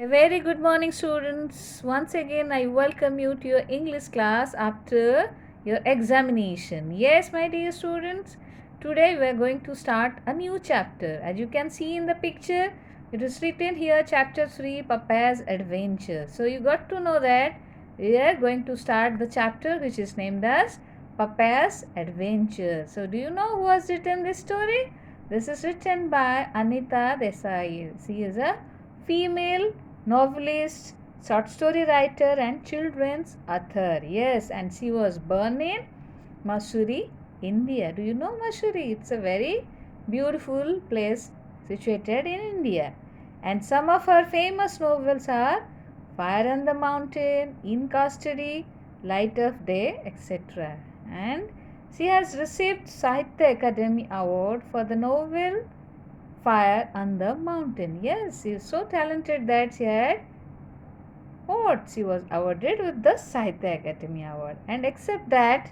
A very good morning, students. Once again, I welcome you to your English class after your examination. Yes, my dear students, today we are going to start a new chapter. As you can see in the picture, it is written here Chapter 3 Papaya's Adventure. So, you got to know that we are going to start the chapter which is named as Papaya's Adventure. So, do you know who has written this story? This is written by Anita Desai. She is a female novelist, short story writer, and children's author. Yes, and she was born in Mussoorie, India. Do you know Mussoorie? It's a very beautiful place situated in India. And some of her famous novels are Fire on the Mountain, In Custody, Light of Day, etc. And she has received Sahitya Academy Award for the novel Fire on the Mountain. Yes, she is so talented that she had what she was awarded with the Sahitya Academy Award. And except that,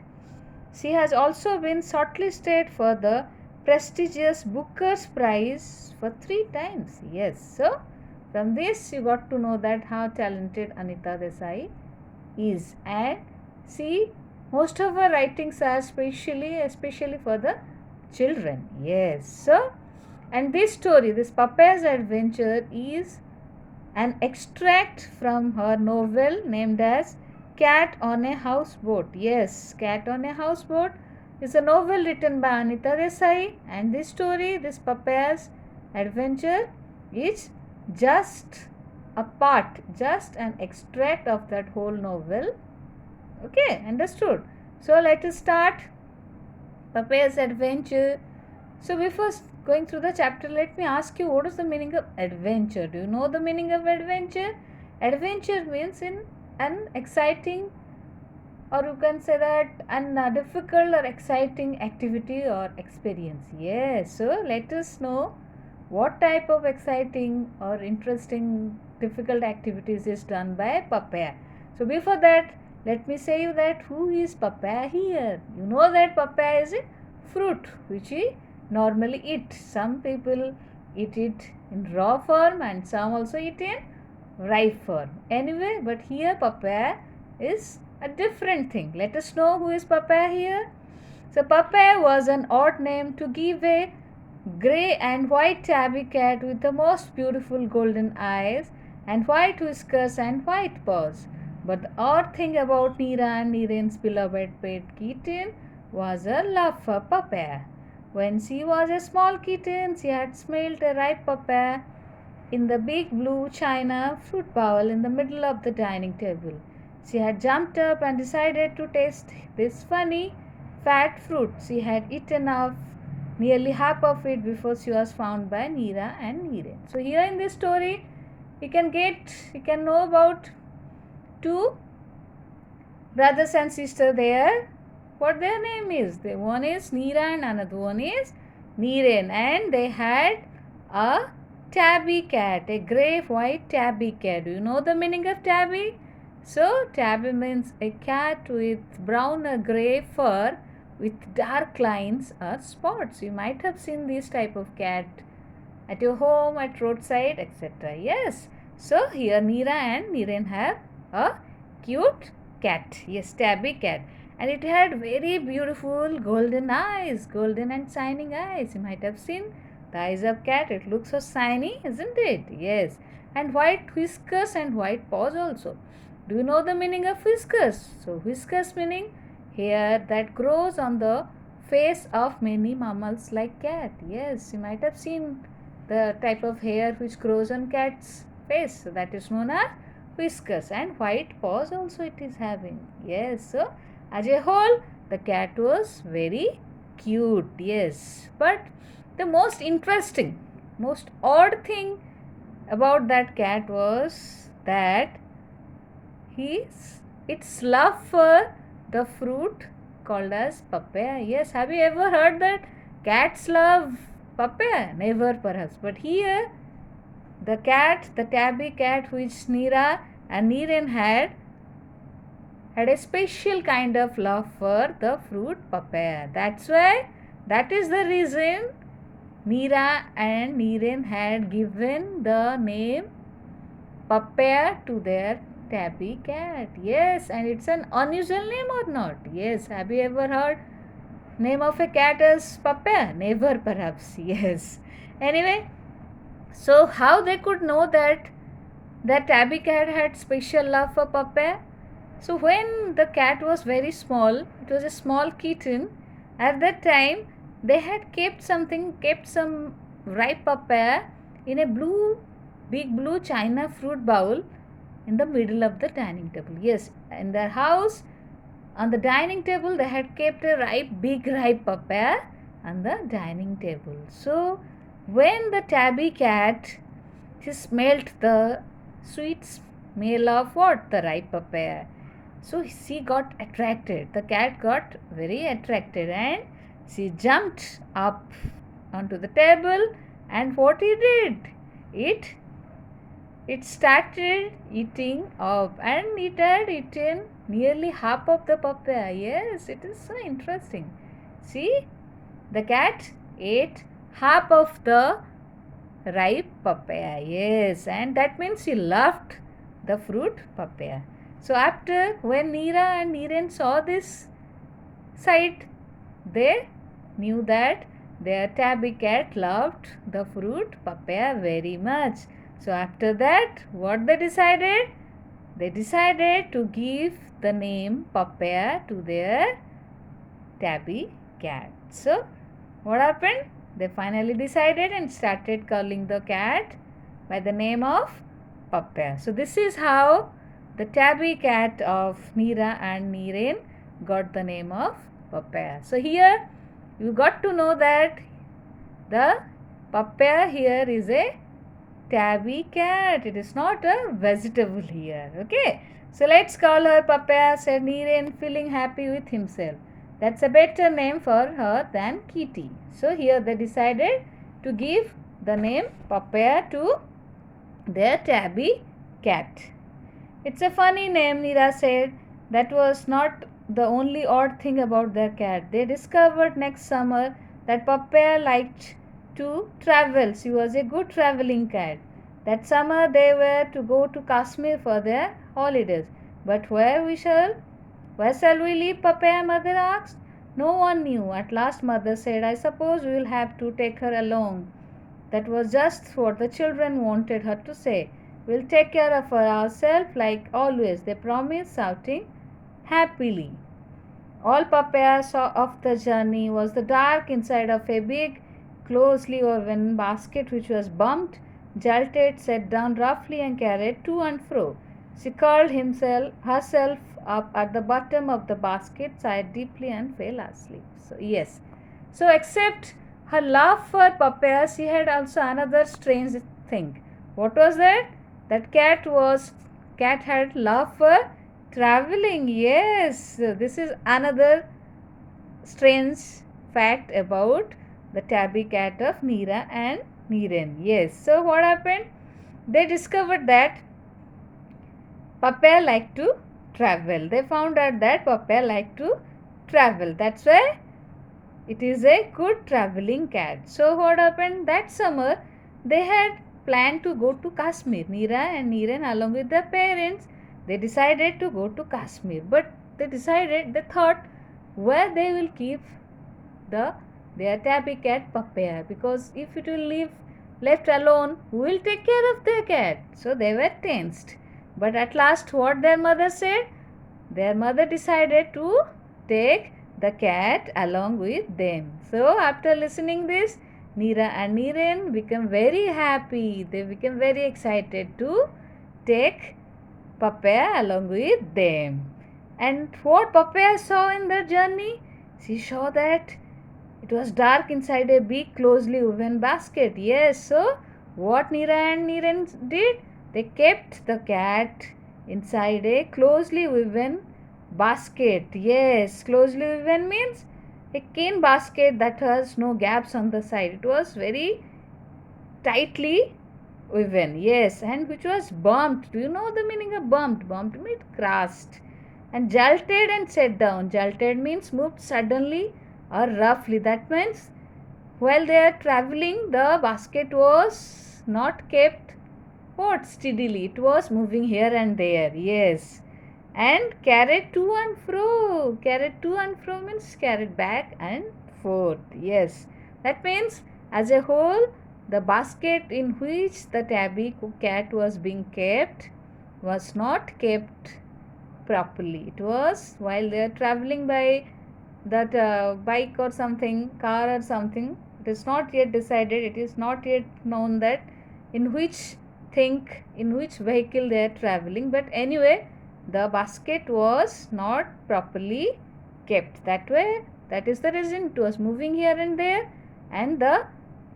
she has also been shortlisted for the prestigious Booker's Prize for 3 times. Yes, so from this you got to know that how talented Anita Desai is, and see most of her writings are especially for the children. Yes, so and this story, this Papaya's Adventure, is an extract from her novel named as Cat on a Houseboat. Yes, Cat on a Houseboat is a novel written by Anita Desai, and this story, this Papaya's Adventure, is just a part, just an extract of that whole novel. Okay, understood? So let us start Papaya's Adventure. So before going through the chapter, let me ask you, what is the meaning of adventure? Do you know the meaning of adventure? Adventure means in an exciting, or you can say that an difficult or exciting activity or experience. Yes, so let us know what type of exciting or interesting difficult activities is done by papaya. So before that, let me say you that who is papaya here. You know that papaya is a fruit which we normally eat. Some people eat it in raw form and some also eat in ripe form. Anyway, but here papaya is a different thing. Let us know who is papaya here. So papaya was an odd name to give a grey and white tabby cat with the most beautiful golden eyes and white whiskers and white paws. But the odd thing about Neera and Neeren's beloved pet kitten was her love for papaya. When she was a small kitten, she had smelled a ripe papaya in the big blue china fruit bowl in the middle of the dining table. She had jumped up and decided to taste this funny, fat fruit. She had eaten off nearly half of it before she was found by Neera and Neeren. So here in this story, you can know about two brothers and sister there. What their name is? One is Neera and another one is Neeren, and they had a tabby cat, a grey white tabby cat. Do you know the meaning of tabby? So tabby means a cat with brown or grey fur with dark lines or spots. You might have seen this type of cat at your home, at roadside, etc. Yes. So here Neera and Neeren have a cute cat. Yes, tabby cat. And it had very beautiful golden eyes, golden and shining eyes. You might have seen the eyes of cat. It looks so shiny, isn't it? Yes. And white whiskers and white paws also. Do you know the meaning of whiskers? So whiskers meaning hair that grows on the face of many mammals like cat. Yes, you might have seen the type of hair which grows on cat's face. So that is known as whiskers, and white paws also it is having. Yes, so as a whole the cat was very cute. Yes, but the most interesting, most odd thing about that cat was that its love for the fruit called as papaya. Yes, have you ever heard that cats love papaya? Never perhaps. But here the cat, the tabby cat which Neera and Neeren had a special kind of love for the fruit papaya. That is the reason Neera and Neeren had given the name papaya to their tabby cat. Yes, and it's an unusual name or not? Yes, have you ever heard name of a cat as papaya? Never perhaps. Yes. Anyway, so how they could know that tabby cat had special love for papaya? So when the cat was very small, it was a small kitten. At that time, they had kept some ripe papaya in a big blue china fruit bowl in the middle of the dining table. Yes, in their house, on the dining table, they had kept a big ripe papaya on the dining table. So when the tabby cat, she smelt the sweet smell of what? The ripe papaya. So she got attracted. The cat got very attracted and she jumped up onto the table, and what it did? It started eating up, and it had eaten nearly half of the papaya. Yes, it is so interesting. See, the cat ate half of the ripe papaya. Yes, and that means she loved the fruit papaya. So after, when Neera and Neeren saw this sight, they knew that their tabby cat loved the fruit papaya very much. So after that, what they decided? They decided to give the name papaya to their tabby cat. So what happened? They finally decided and started calling the cat by the name of papaya. So this is how the tabby cat of Neera and Neeren got the name of papaya. So here you got to know that the papaya here is a tabby cat. It is not a vegetable here. Okay. So let's call her papaya, said Neeren, feeling happy with himself. That's a better name for her than Kitty. So here they decided to give the name papaya to their tabby cat. It's a funny name, Neera said. That was not the only odd thing about their cat. They discovered next summer that papaya liked to travel. She was a good traveling cat. That summer they were to go to Kashmir for their holidays. But where shall we leave, papaya? Mother asked. No one knew. At last mother said, I suppose we will have to take her along. That was just what the children wanted her to say. We'll take care of her ourselves like always, they promised, shouting happily. All papaya saw of the journey was the dark inside of a big, closely woven basket which was bumped, jolted, set down roughly and carried to and fro. She curled herself up at the bottom of the basket, sighed deeply and fell asleep. So yes. So except her love for papaya, she had also another strange thing. What was that? That cat had love for traveling. Yes, this is another strange fact about the tabby cat of Neera and Neeren. Yes, so what happened? They discovered that papaya liked to travel. They found out that papaya liked to travel. That's why it is a good traveling cat. So what happened? That summer they had planned to go to Kashmir. Neera and Neeren along with their parents, they decided to go to Kashmir. But they thought where they will keep their tabby cat papaya, because if it will left alone, who will take care of their cat? So they were tensed. But at last what their mother said? Their mother decided to take the cat along with them. So after listening this, Neera and Neeren became very happy. They became very excited to take papaya along with them. And what papaya saw in their journey? She saw that it was dark inside a big closely woven basket. Yes, so what Neera and Neeren did? They kept the cat inside a closely woven basket. Yes, closely woven means a cane basket that has no gaps on the side. It was very tightly woven. Yes, and which was bumped. Do you know the meaning of bumped? Bumped means crushed. And jolted and set down. Jolted means moved suddenly or roughly. That means while they are traveling, the basket was not kept what? Steadily. It was moving here and there. Yes. And carried to and fro. Carried to and fro means carried back and forth. Yes. That means as a whole, the basket in which the tabby cat was being kept was not kept properly. It was while they are traveling by that bike or something, car or something. It is not yet decided. It is not yet known that in which vehicle they are traveling. But anyway, the basket was not properly kept. That way, that is the reason it was moving here and there, and the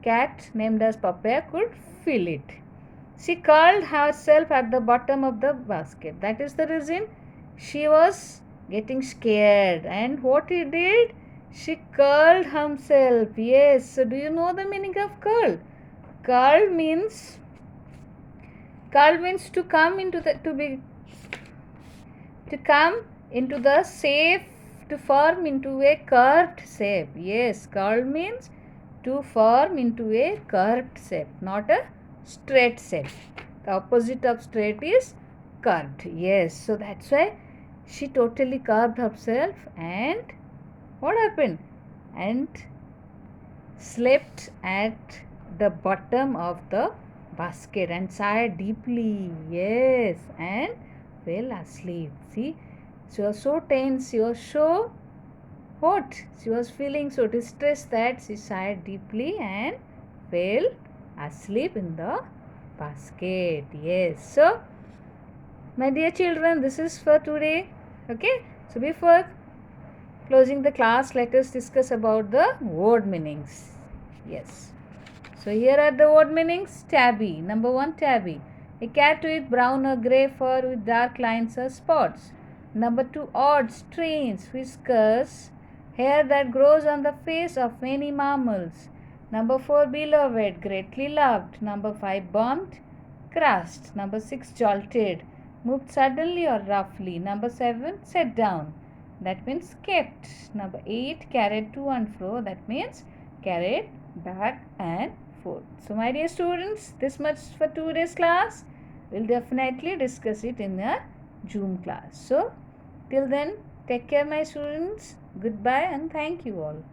cat named as Papaya could feel it. She curled herself at the bottom of the basket. That is the reason she was getting scared. And what he did? She curled herself. Yes. So do you know the meaning of curl? Curl means to come into the to come into the shape, to form into a curved shape. Yes, curl means to form into a curved shape, not a straight shape. The opposite of straight is curved. Yes, so that's why she totally curved herself, and what happened? And slept at the bottom of the basket and sighed deeply. Yes, and fell asleep. See, she was so tense, she was so what? She was feeling so distressed that she sighed deeply and fell asleep in the basket. Yes. So, my dear children, this is for today. Okay. So, before closing the class, let us discuss about the word meanings. Yes. So, here are the word meanings. Tabby. Number 1, tabby. A cat with brown or grey fur with dark lines or spots. Number 2, odd, strange, whiskers, hair that grows on the face of many mammals. Number 4, beloved, greatly loved. Number 5, bumped, crushed. Number 6, jolted, moved suddenly or roughly. Number 7, set down. That means kept. Number 8, carried to and fro. That means carried back and forth. So my dear students, this much for today's class. We'll definitely discuss it in a Zoom class. So till then, take care my students. Goodbye and thank you all.